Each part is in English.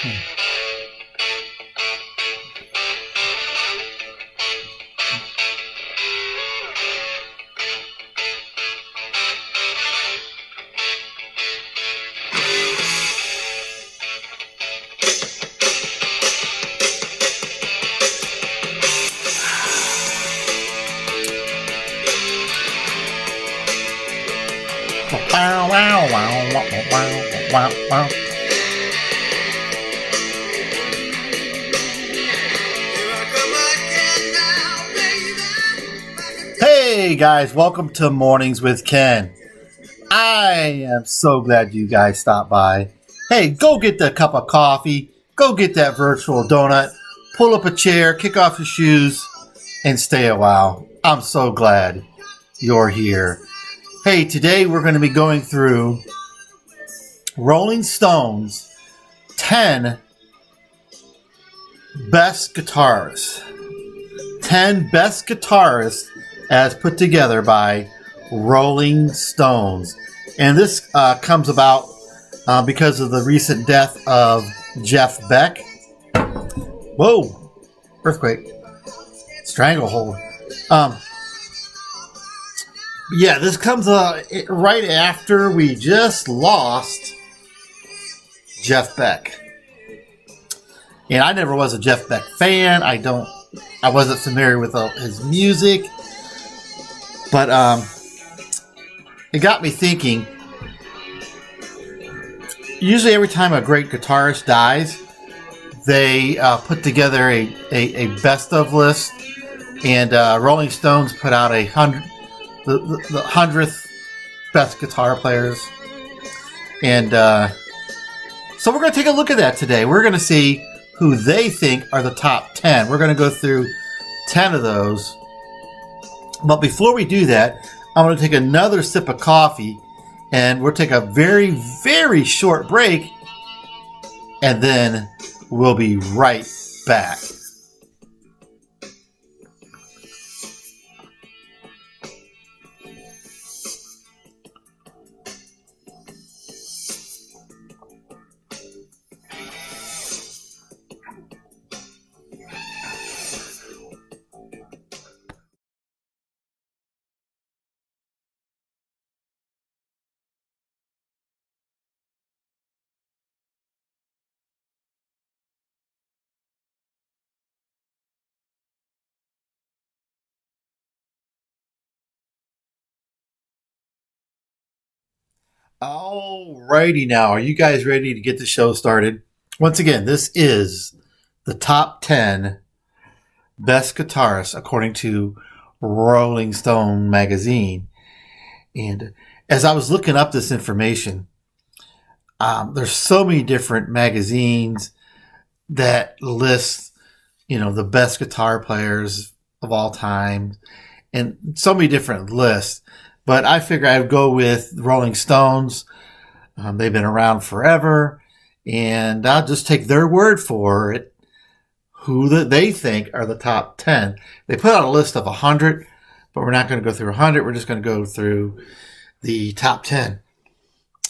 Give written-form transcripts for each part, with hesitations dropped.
Wow, wow, wow, wow, wow, wow, wow. Hey guys, welcome to Mornings with Ken. I am so glad you guys stopped by. Hey, go get that cup of coffee, go get that virtual donut, pull up a chair, kick off your shoes, and stay a while. I'm so glad you're here. Hey, today we're going to be going through Rolling Stone's 10 best guitarists. 10 best guitarists as put together by Rolling Stones. And this comes about because of the recent death of Jeff Beck. Whoa, earthquake, stranglehold. Yeah, this comes right after we just lost Jeff Beck. And I never was a Jeff Beck fan. I wasn't familiar with his music. But it got me thinking. Usually every time a great guitarist dies, they put together a best of list. And Rolling Stones put out the 100th best guitar players. And so we're going to take a look at that today. We're going to see who they think are the top 10. We're going to go through 10 of those. But before we do that, I'm going to take another sip of coffee, and we'll take a very, very short break, and then we'll be right back. Alrighty now, are you guys ready to get the show started? Once again, this is the top 10 best guitarists according to Rolling Stone magazine. And as I was looking up this information, there's so many different magazines that list, the best guitar players of all time, and so many different lists. But I figure I'd go with Rolling Stones. They've been around forever, and I'll just take their word for it, who they think are the top 10. They put out a list of 100, but we're not going to go through 100. We're just going to go through the top 10.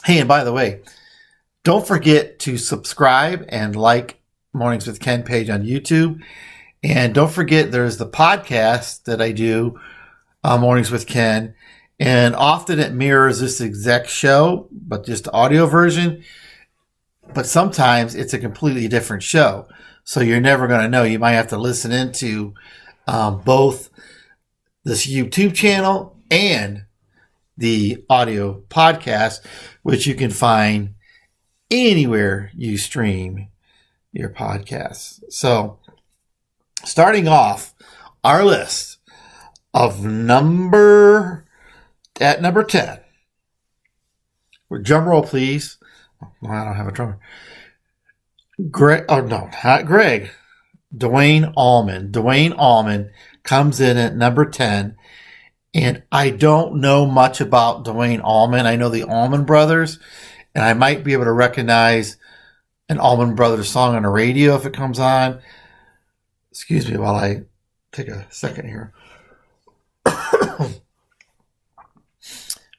Hey, and by the way, don't forget to subscribe and like Mornings with Ken page on YouTube. And don't forget there's the podcast that I do, Mornings with Ken. And often it mirrors this exact show, but just the audio version. But sometimes it's a completely different show. So you're never going to know. You might have to listen into both this YouTube channel and the audio podcast, which you can find anywhere you stream your podcasts. So starting off our list of number 10. Drum roll, please. Oh, I don't have a drummer. Greg. Oh, no, not Greg. Dwayne Allman. Dwayne Allman comes in at number 10. And I don't know much about Dwayne Allman. I know the Allman Brothers, and I might be able to recognize an Allman Brothers song on the radio if it comes on. Excuse me while I take a second here.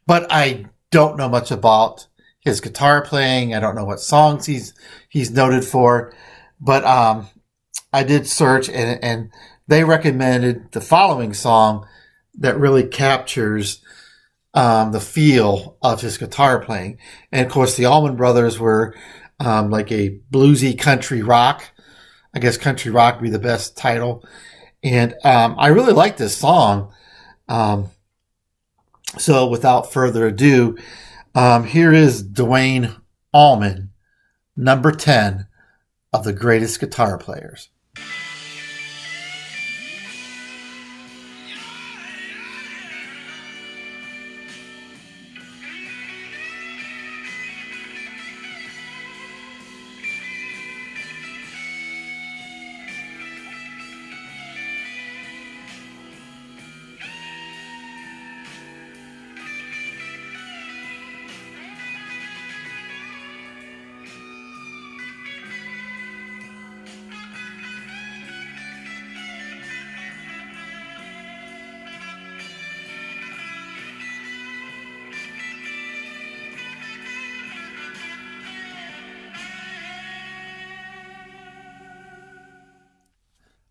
But I don't know much about his guitar playing. I don't know what songs he's noted for, but I did search and they recommended the following song that really captures the feel of his guitar playing. And of course, the Allman Brothers were like a bluesy country rock. I guess country rock would be the best title. And I really like this song. So without further ado, here is Dwayne Allman, number 10 of the greatest guitar players.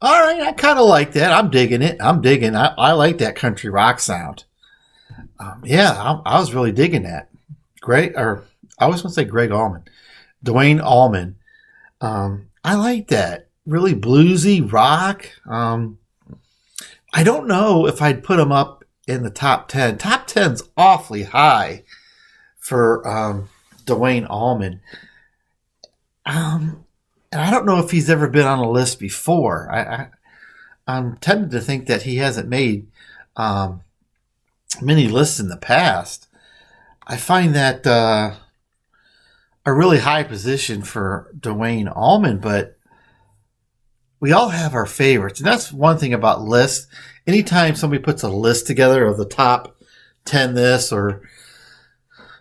All right, I kind of like that. I'm digging it. I like that country rock sound. I was really digging that. I always want to say Greg Allman. Dwayne Allman. I like that. Really bluesy rock. I don't know if I'd put him up in the top 10. Top 10's awfully high for Dwayne Allman. And I don't know if he's ever been on a list before. I'm tempted to think that he hasn't made many lists in the past. I find that a really high position for Dwayne Allman, but we all have our favorites. And that's one thing about lists. Anytime somebody puts a list together of the top 10 this or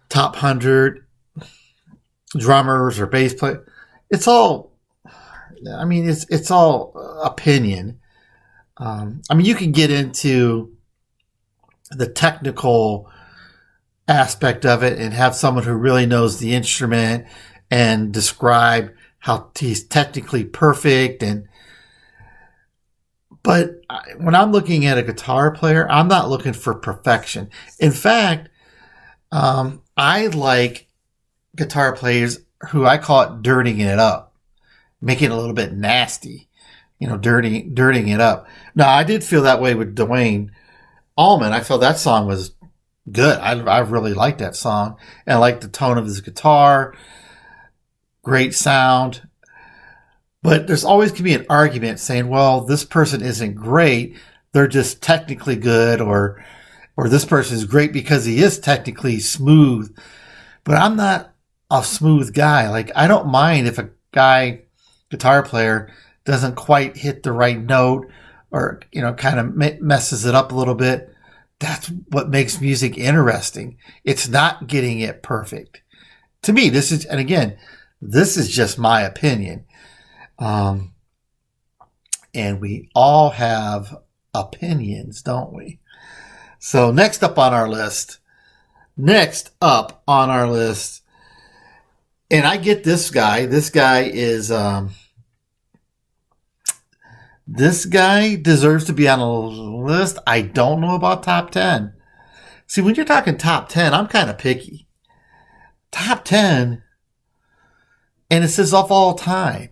top 100 drummers or bass players, it's all opinion. You can get into the technical aspect of it and have someone who really knows the instrument and describe how he's technically perfect. But when I'm looking at a guitar player, I'm not looking for perfection. In fact, I like guitar players who I call it dirtying it up. Making it a little bit nasty, dirtying it up. Now, I did feel that way with Dwayne Allman. I felt that song was good. I really liked that song. And I liked the tone of his guitar. Great sound. But there's always going to be an argument saying, well, this person isn't great. They're just technically good. Or this person is great because he is technically smooth. But I'm not a smooth guy. Like, I don't mind if a guitar player doesn't quite hit the right note or, kind of messes it up a little bit. That's what makes music interesting. It's not getting it perfect. To me, this is just my opinion. And we all have opinions, don't we? So next up on our list, and I get this guy. This guy deserves to be on a list. I don't know about top 10. See, when you're talking top 10, I'm kind of picky. Top 10, and it says of all time.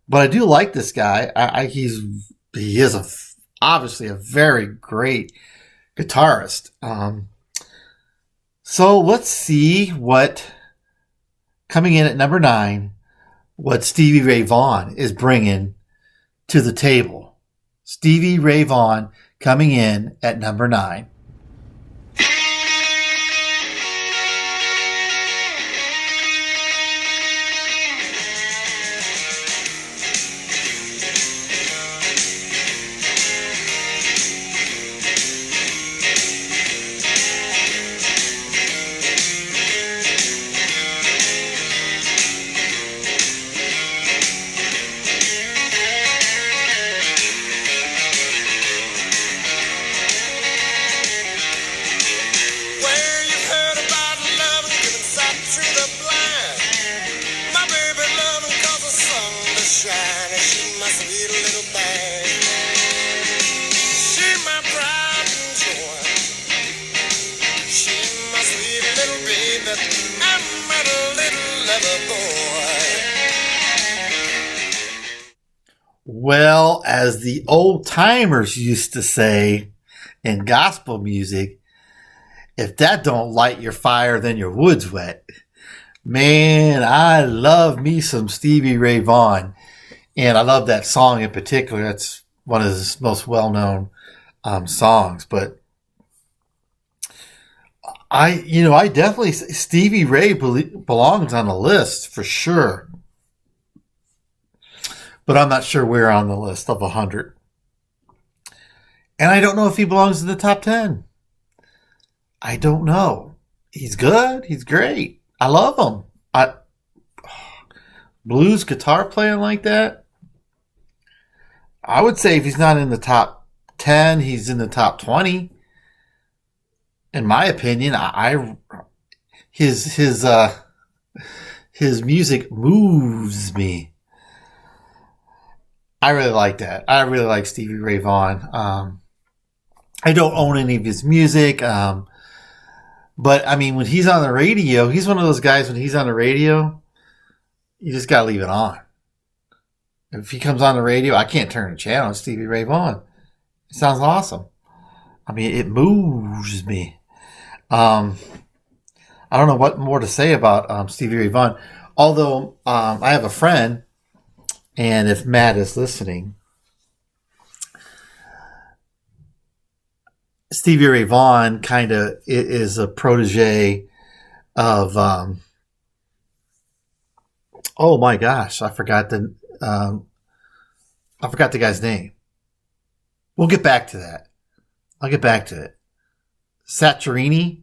But I do like this guy. He is obviously a very great guitarist. So let's see coming in at number 9, what Stevie Ray Vaughan is bringing to the table. Stevie Ray Vaughan coming in at number 9. Well, as the old timers used to say in gospel music, if that don't light your fire, then your wood's wet. Man, I love me some Stevie Ray Vaughan. And I love that song in particular. That's one of his most well-known songs. But I definitely, Stevie Ray belongs on the list for sure. But I'm not sure where on the list of 100. And I don't know if he belongs in the top 10. I don't know. He's good. He's great. I love him. Blues guitar playing like that. I would say if he's not in the top 10, he's in the top 20. In my opinion, his music moves me. I really like that. I really like Stevie Ray Vaughan. I don't own any of his music. But I mean, when he's on the radio, he's one of those guys when he's on the radio, you just got to leave it on. If he comes on the radio, I can't turn the channel. It's Stevie Ray Vaughan. It sounds awesome. I mean, it moves me. I don't know what more to say about Stevie Ray Vaughan. Although I have a friend, and if Matt is listening, Stevie Ray Vaughan kind of is a protege of, oh my gosh, I forgot the guy's name. We'll get back to that. I'll get back to it. Saccherini.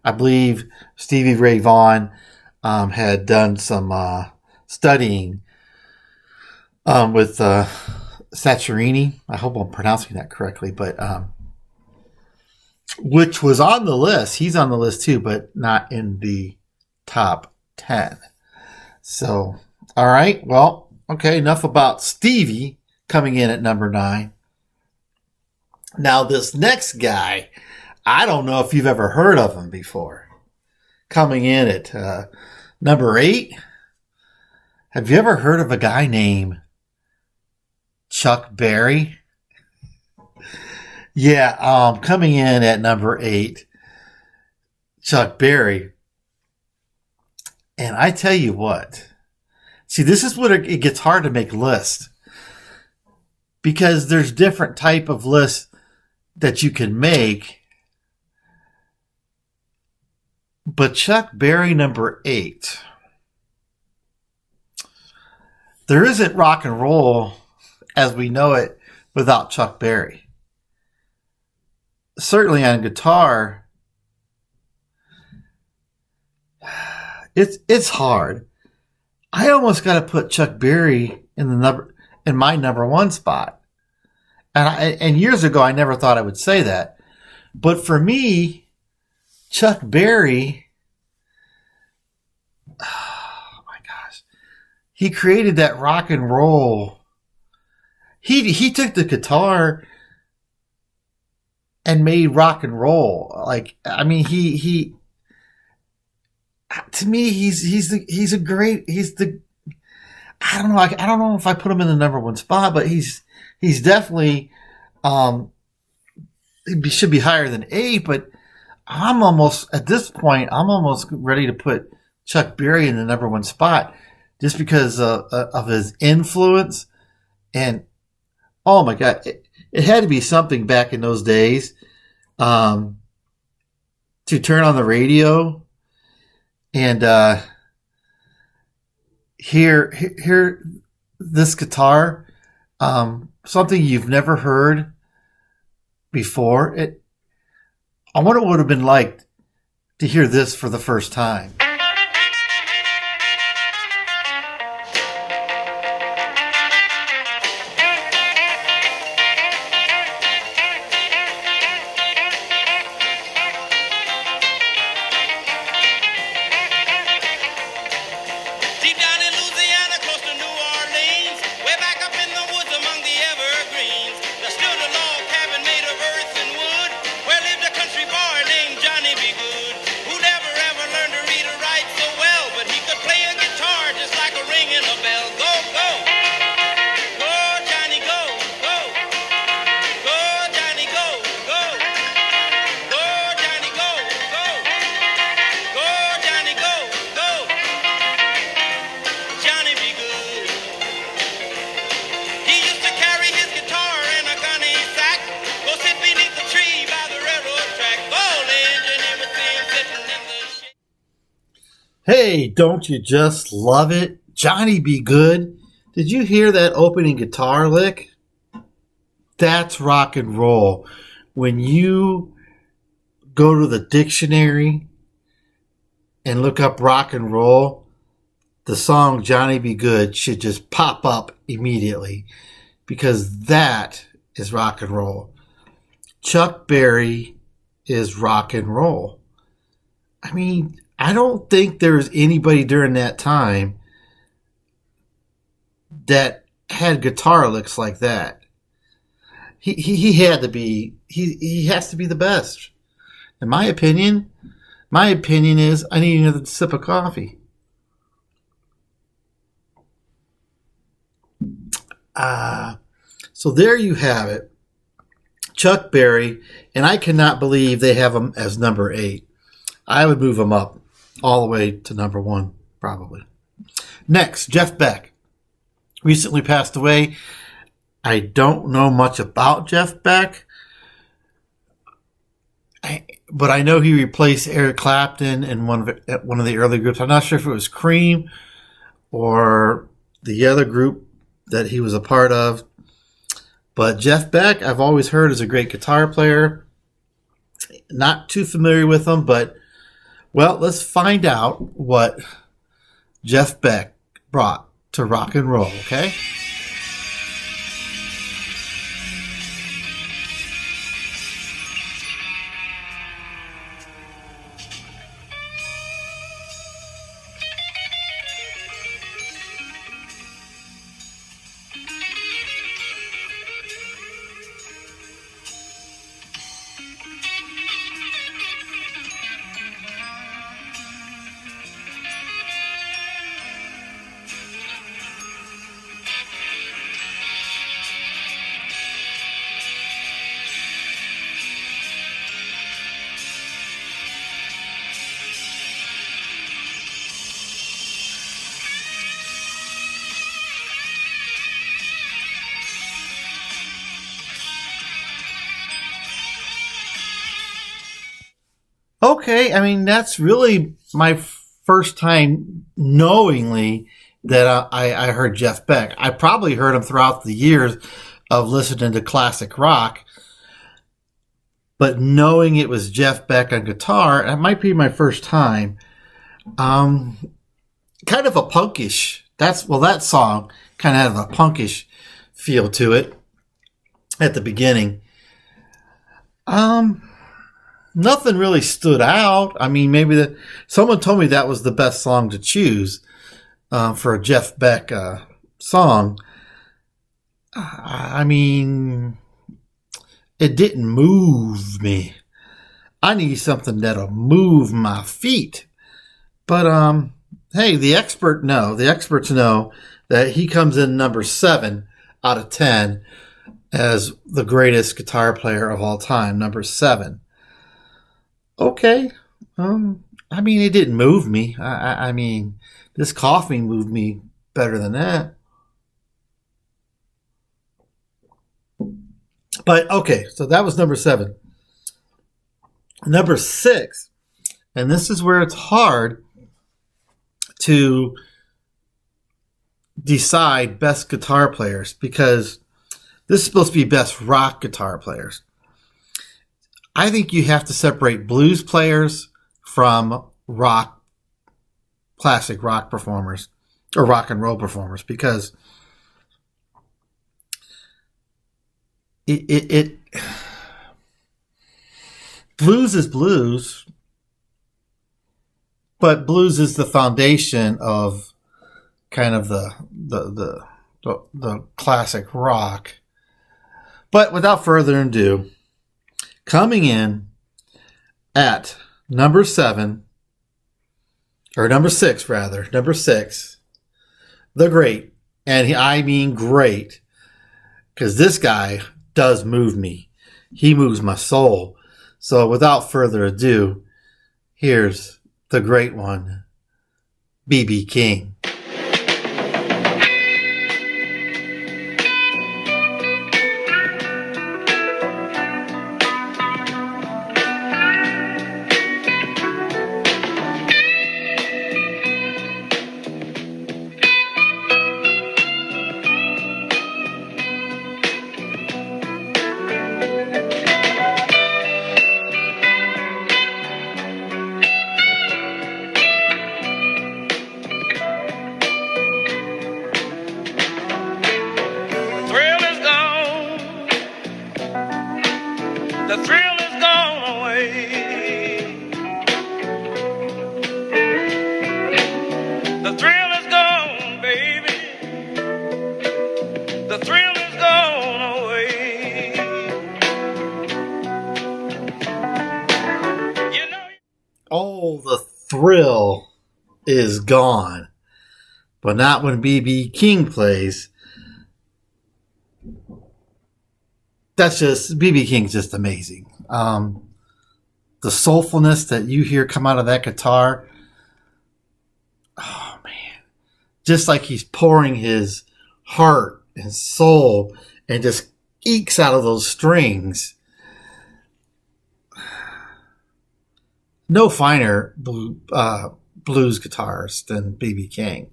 I believe Stevie Ray Vaughan had done some studying with Saccherini. I hope I'm pronouncing that correctly, but which was on the list. He's on the list too, but not in the top 10. So, all right. Well, okay. Enough about Stevie coming in at number 9. Now, this next guy, I don't know if you've ever heard of him before. Coming in at number 8. Have you ever heard of a guy named Chuck Berry? Yeah, coming in at number 8, Chuck Berry. And I tell you what, see, this is what it gets hard to make lists, because there's different type of lists that you can make. But Chuck Berry, number 8. There isn't rock and roll as we know it without Chuck Berry. Certainly on guitar, it's hard. I almost got to put Chuck Berry in my number 1 spot. And years ago, I never thought I would say that. But for me, Chuck Berry, oh my gosh, he created that rock and roll. He took the guitar and made rock and roll. Like, I mean, he to me, he's the I don't know. I don't know if I put him in the number 1 spot, but he's definitely he should be higher than 8. But I'm almost at this point, I'm almost ready to put Chuck Berry in the number 1 spot just because of his influence. And oh my God, it had to be something back in those days to turn on the radio and hear this guitar, something you've never heard before. I wonder what it would have been like to hear this for the first time. Country boy named Johnny B. Good, who never ever learned to read or Hey, don't you just love it? Johnny Be Good. Did you hear that opening guitar lick? That's rock and roll. When you go to the dictionary and look up rock and roll, the song Johnny Be Good should just pop up immediately because that is rock and roll. Chuck Berry is rock and roll. I mean, I don't think there was anybody during that time that had guitar licks like that. He had to be he has to be the best. In my opinion is I need another sip of coffee. So there you have it. Chuck Berry, and I cannot believe they have him as number 8. I would move him up all the way to number 1, probably. Next, Jeff Beck. Recently passed away. I don't know much about Jeff Beck, but I know he replaced Eric Clapton in one of the early groups. I'm not sure if it was Cream or the other group that he was a part of. But Jeff Beck, I've always heard, is a great guitar player. Not too familiar with him, but, well, let's find out what Jeff Beck brought to rock and roll, okay? Okay, I mean, that's really my first time knowingly that I heard Jeff Beck. I probably heard him throughout the years of listening to classic rock, but knowing it was Jeff Beck on guitar, that might be my first time. Kind of a punkish. That song kind of had a punkish feel to it at the beginning. Nothing really stood out. I mean, maybe someone told me that was the best song to choose for a Jeff Beck song. I mean, it didn't move me. I need something that'll move my feet. But hey, the experts know that he comes in number 7 out of 10 as the greatest guitar player of all time, number 7. Okay. I mean, it didn't move me. I mean, this coffee moved me better than that. But okay, so that was number 7. Number 6, and this is where it's hard to decide best guitar players because this is supposed to be best rock guitar players. I think you have to separate blues players from classic rock performers or rock and roll performers because blues is blues, but blues is the foundation of kind of the classic rock. But without further ado, coming in at number 6, the great, and I mean great, because this guy does move me. He moves my soul. So without further ado, here's the great one, B.B. King. The thrill is gone away. The thrill is gone, baby. The thrill is gone away. You know. Oh, the thrill is gone. But not when B.B. King plays. That's just, B.B. King's just amazing. The soulfulness that you hear come out of that guitar. Oh, man. Just like he's pouring his heart and soul and just ekes out of those strings. No finer blues guitarist than B.B. King.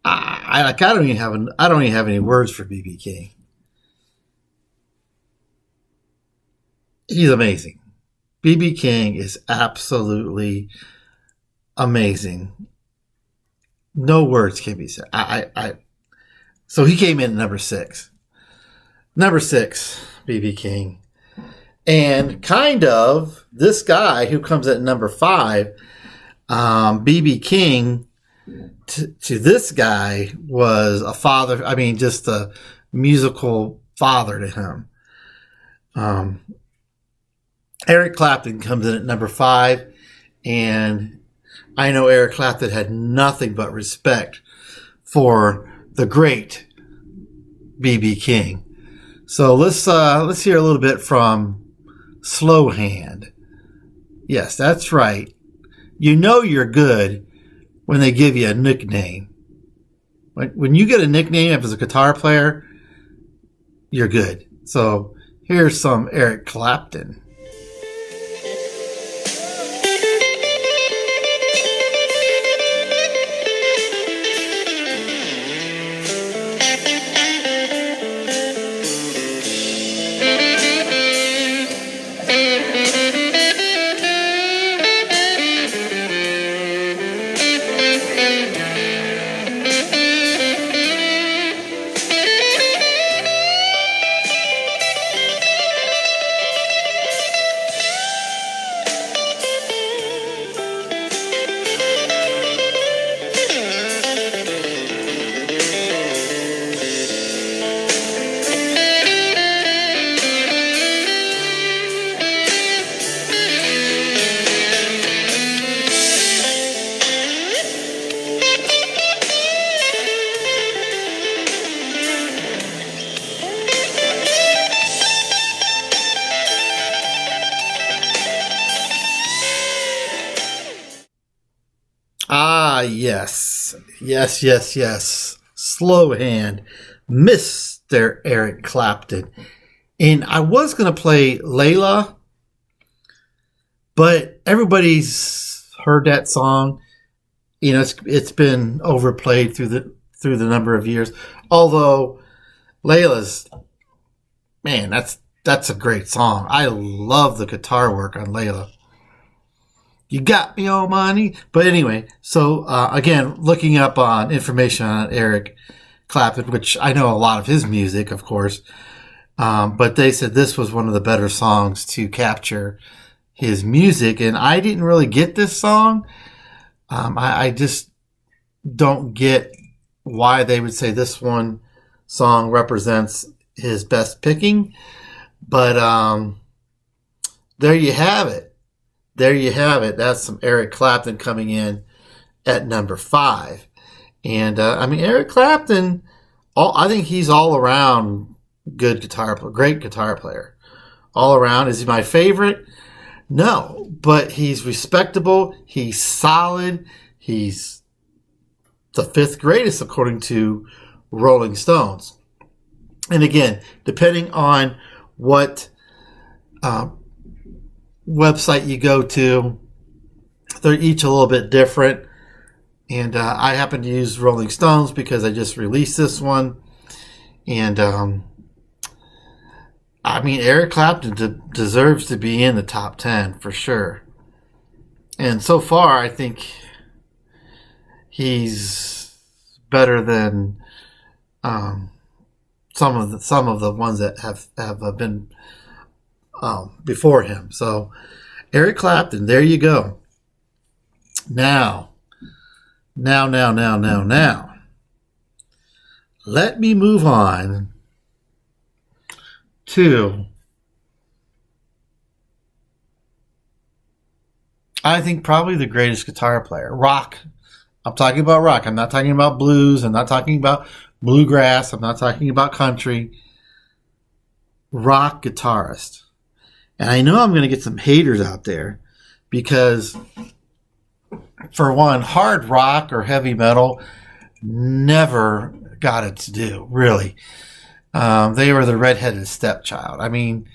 I don't even have any words for B.B. King. He's amazing. B.B. King is absolutely amazing. No words can be said. So he came in at number 6. Number 6, B.B. King. And kind of this guy who comes at number 5, B.B. King, to this guy was a father. I mean, just a musical father to him. Eric Clapton comes in at number 5, and I know Eric Clapton had nothing but respect for the great B.B. King. So let's hear a little bit from Slow Hand. Yes, that's right. You know you're good when they give you a nickname. When you get a nickname as a guitar player, you're good. So here's some Eric Clapton. Yes. Slow Hand, Mr. Eric Clapton. And I was going to play Layla, but everybody's heard that song. You know, it's been overplayed through the number of years. Although Layla's, man, that's a great song. I love the guitar work on Layla. You got me all money. But anyway, so again, looking up on information on Eric Clapton, which I know a lot of his music, of course, but they said this was one of the better songs to capture his music. And I didn't really get this song. I just don't get why they would say this one song represents his best picking. But there you have it. That's some Eric Clapton coming in at number 5. And, Eric Clapton, I think he's all around great guitar player. All around. Is he my favorite? No, but he's respectable. He's solid. He's the 5th greatest according to Rolling Stones. And again, depending on what website you go to, they're each a little bit different. And I happen to use Rolling Stones because I just released this one. And Eric Clapton deserves to be in the top 10 for sure. And so far, I think he's better than some of the ones that have been before him. So Eric Clapton, there you go. Now. Let me move on to, I think, probably the greatest guitar player. Rock. I'm talking about rock. I'm not talking about blues. I'm not talking about bluegrass. I'm not talking about country. Rock guitarist. And I know I'm going to get some haters out there because, for one, hard rock or heavy metal never got its due, really. They were the redheaded stepchild. I mean,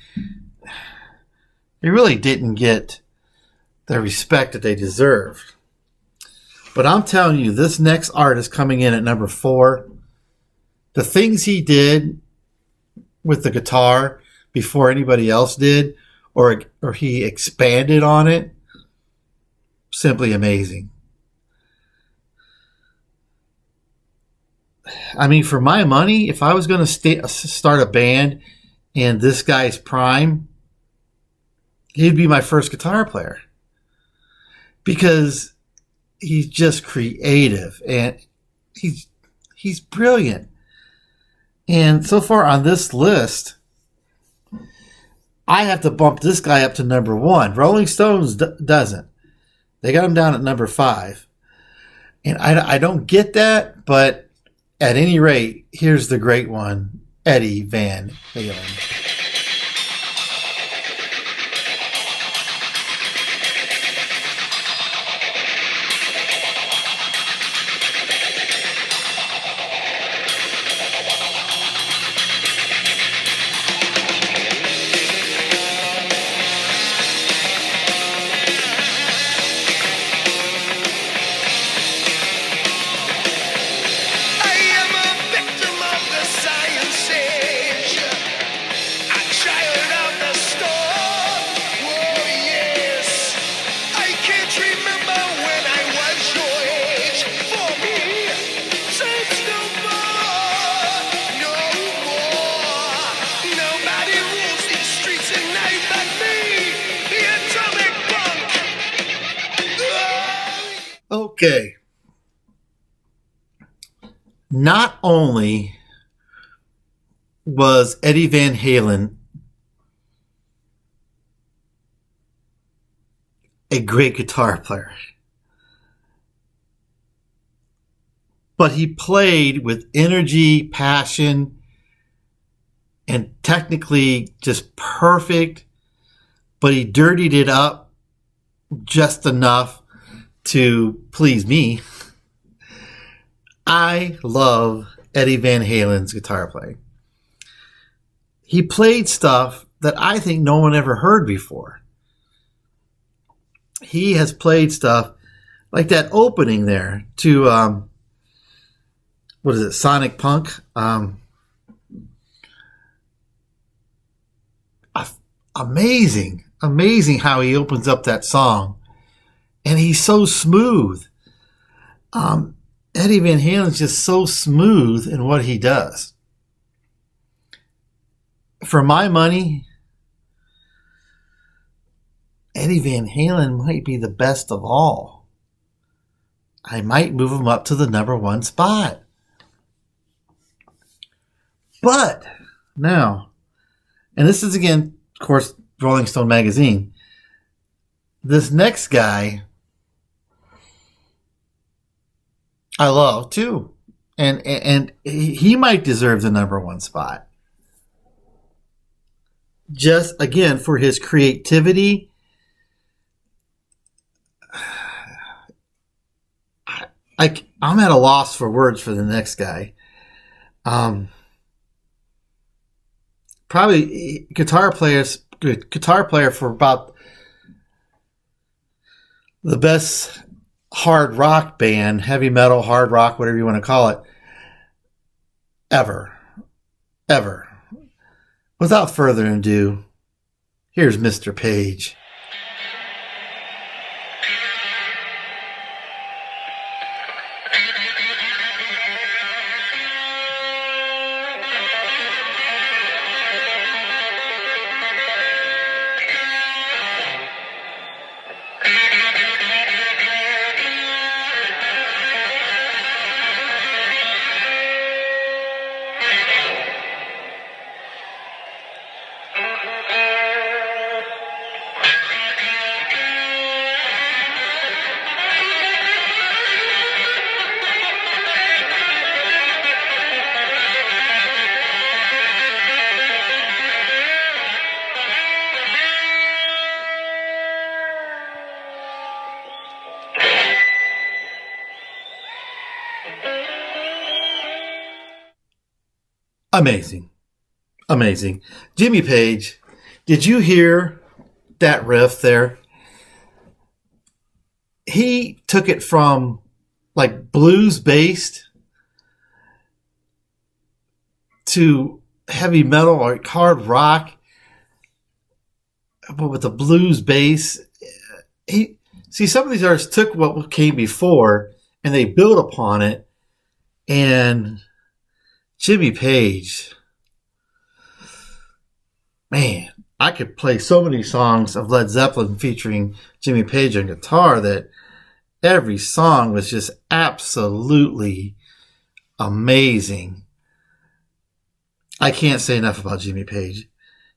they really didn't get the respect that they deserved. But I'm telling you, this next artist coming in at number 4, the things he did with the guitar before anybody else did, or he expanded on it, simply amazing. I mean, for my money, if I was going to start a band in this guy's prime, he'd be my first guitar player. Because he's just creative and he's brilliant. And so far on this list, I have to bump this guy up to number 1. Rolling Stones doesn't. They got him down at number 5. And I don't get that, but at any rate, here's the great one, Eddie Van Halen. Okay. Not only was Eddie Van Halen a great guitar player, but he played with energy, passion, and technically just perfect, but he dirtied it up just enough to please me. I love Eddie Van Halen's guitar playing. He played stuff that I think no one ever heard before. He has played stuff like that opening there to, what is it, Sonic Punk? Amazing how he opens up that song. And he's so smooth. Eddie Van Halen's just so smooth in what he does. For my money, Eddie Van Halen might be the best of all. I might move him up to the number 1 spot. But now, and this is again, of course, Rolling Stone magazine. This next guy I love too. And he might deserve the number 1 spot. Just again for his creativity. I'm at a loss for words for the next guy. Probably guitar player for about the best hard rock band, heavy metal, hard rock, whatever you want to call it, ever. Without further ado, here's Mr. Page. Amazing. Amazing. Jimmy Page, did you hear that riff there? He took it from like blues based to heavy metal or hard rock, but with a blues bass. Some of these artists took what came before and they built upon it. And Jimmy Page, man, I could play so many songs of Led Zeppelin featuring Jimmy Page on guitar that every song was just absolutely amazing. I can't say enough about Jimmy Page.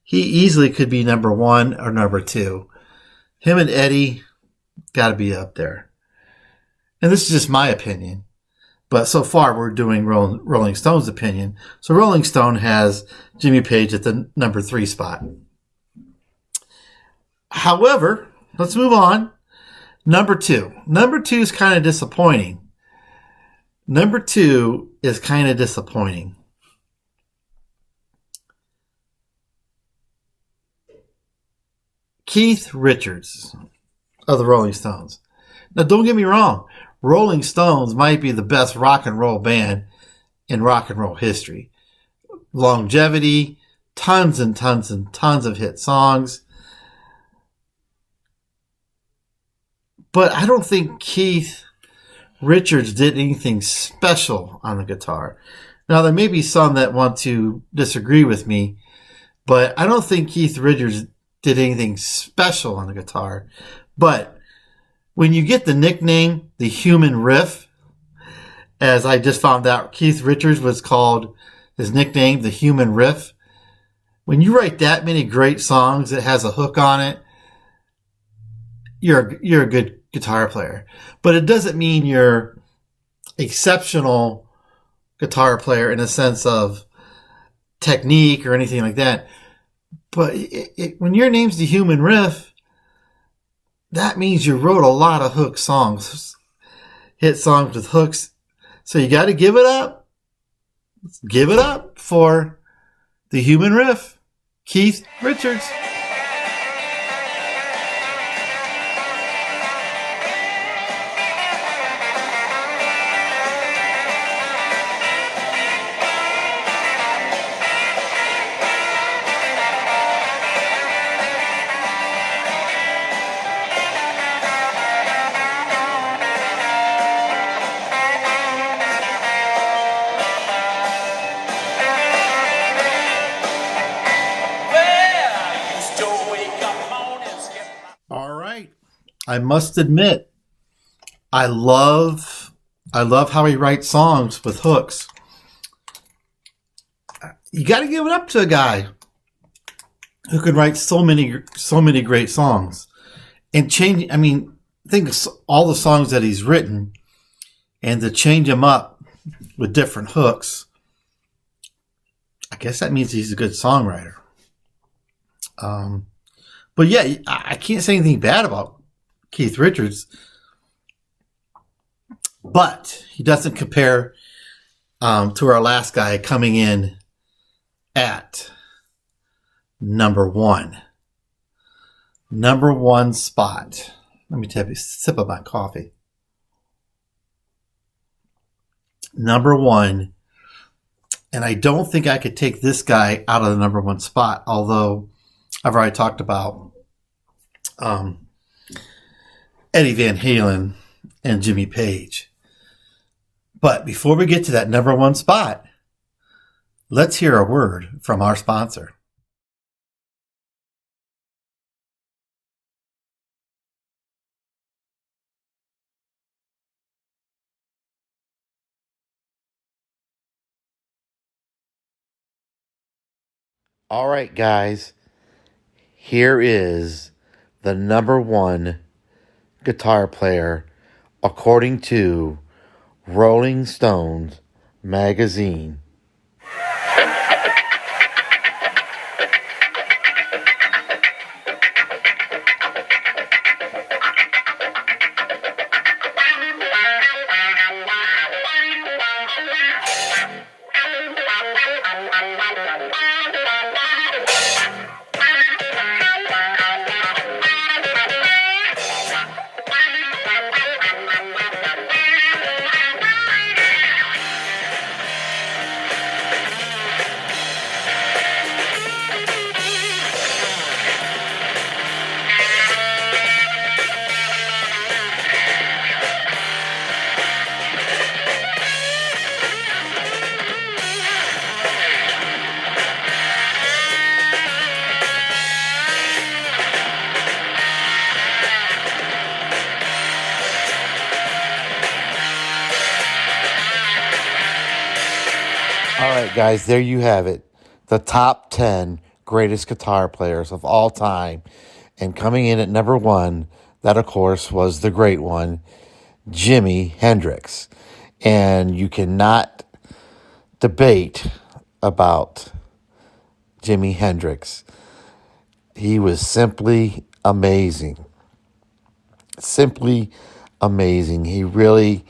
He easily could be number one or number two. Him and Eddie got to be up there. And this is just my opinion. But so far, we're doing Rolling Stone's opinion. So Rolling Stone has Jimmy Page at the number 3 spot. However, let's move on. Number 2. Number 2 is kind of disappointing. Keith Richards of the Rolling Stones. Now, don't get me wrong. Rolling Stones might be the best rock and roll band in rock and roll history. Longevity, tons and tons and tons of hit songs. But I don't think Keith Richards did anything special on the guitar. Now, there may be some that want to disagree with me, but I don't think Keith Richards did anything special on the guitar. But when you get the nickname, the human riff, as I just found out, Keith Richards was called, his nickname, the human riff. When you write that many great songs that has a hook on it, you're a good guitar player. But it doesn't mean you're exceptional guitar player in a sense of technique or anything like that. But when your name's the human riff, that means you wrote a lot of hook songs, hit songs with hooks. So you got to give it up. Give it up for the human riff, Keith Richards. I must admit, I love how he writes songs with hooks. You got to give it up to a guy who can write so many great songs and change. I mean, think of all the songs that he's written, and to change them up with different hooks. I guess that means he's a good songwriter. But yeah, I can't say anything bad about Keith Richards, but he doesn't compare to our last guy coming in at number 1 spot. Let me take a sip of my coffee. Number 1, and I don't think I could take this guy out of the number 1 spot, although I've already talked about Eddie Van Halen and Jimmy Page. But before we get to that number 1 spot, let's hear a word from our sponsor. All right, guys, here is the number 1 guitar player according to Rolling Stones magazine. right, guys, there you have it. The top 10 greatest guitar players of all time. And coming in at number 1, that, of course, was the great one, Jimi Hendrix. And you cannot debate about Jimi Hendrix. He was simply amazing. Simply amazing. He really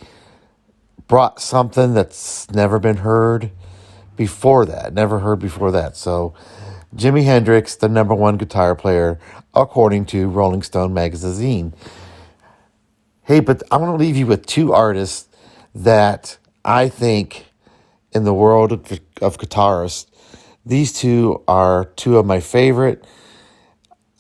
brought something that's never been heard before that. Never heard before that. So, Jimi Hendrix, the number 1 guitar player, according to Rolling Stone magazine. Hey, but I want to leave you with 2 artists that I think in the world of guitarists, these 2 are 2 of my favorite.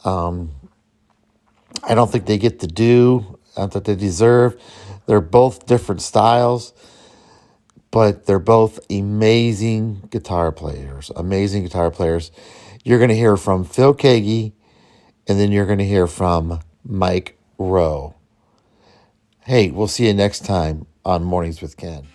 I don't think they get the due that they deserve. They're both different styles, but they're both amazing guitar players. Amazing guitar players. You're going to hear from Phil Keaggy, and then you're going to hear from Mike Rowe. Hey, we'll see you next time on Mornings with Ken.